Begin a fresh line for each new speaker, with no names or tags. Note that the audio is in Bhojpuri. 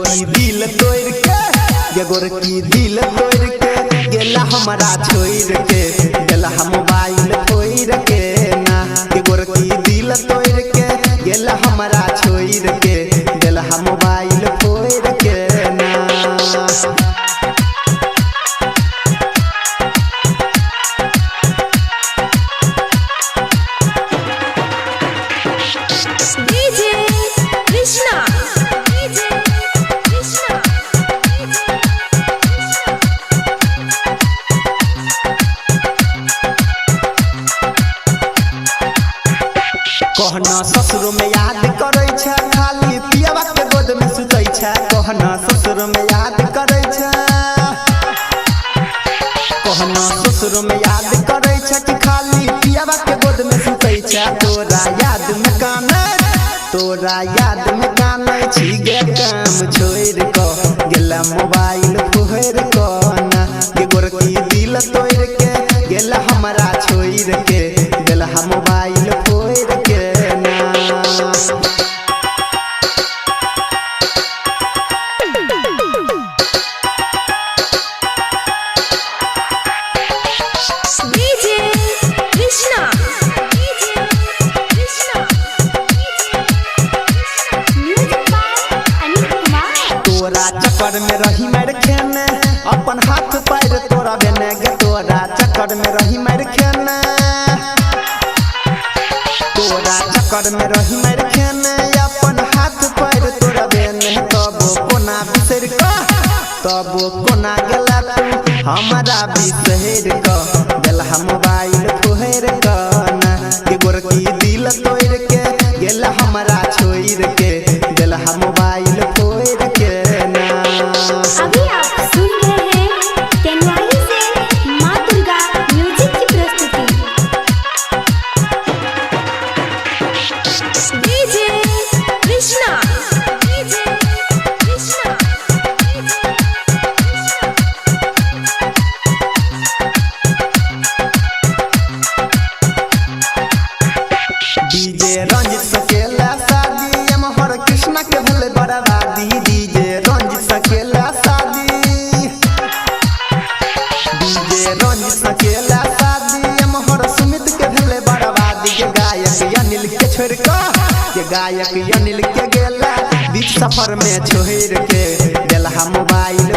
गोरकी दिल तोड़ के ये गोरकी दिल तोड़ के गेला हमारा छोड़ के गेला मोबाइल फोड़ के ना ये गोरकी दिल तोड़ के गेला हमारा छोड़ के गेला मोबाइल फोड़ के ना। कहना ससुर में याद करे छे खाली पियावा के गोद में सुतै छे कहना ससुर में याद करे छे कहना ससुर में याद करे छे कि खाली पियावा के गोद में सुतै छे तोरा याद में कानै छी गे काम छोड़ क गेला मोबाइल फोड़ क ना गे गोरकी दिल तोड़ के गेला हमरा छोड़ के गेला मोबाइल फोड़ के चक्कर में रही मार खेने अपन हाथ पैर तोरा बेने गे तोरा चक्कर में रही मार खेने तोरा चक्कर में रही मार खेने अपन हाथ पैर तोरा बेने तब कोना बिसर क तब कोना गेला तू हमारा बिसर क गेला मोबाइल फोड़ क ना के गोरकी दिल तोड़ के गेला हमारा छोड़ के गेला मोबाइल फोड़ के ना।
अभी आप सुन रहे हैं टेनवाली से माँ दुर्गा म्यूजिक की प्रस्तुति। डीजे कृष्णा
डीजे रंजित सकेला शादी हर कृष्णा के भले बर्बादी डीजे रंजित सकेला शादी डीजे रंजित सकेला शादी हर सुमित के भले बर्बादी के गायक अनिल के छोड़ के गायक अनिल के गेला बीच सफर में छोड़ के गेला मोबाइल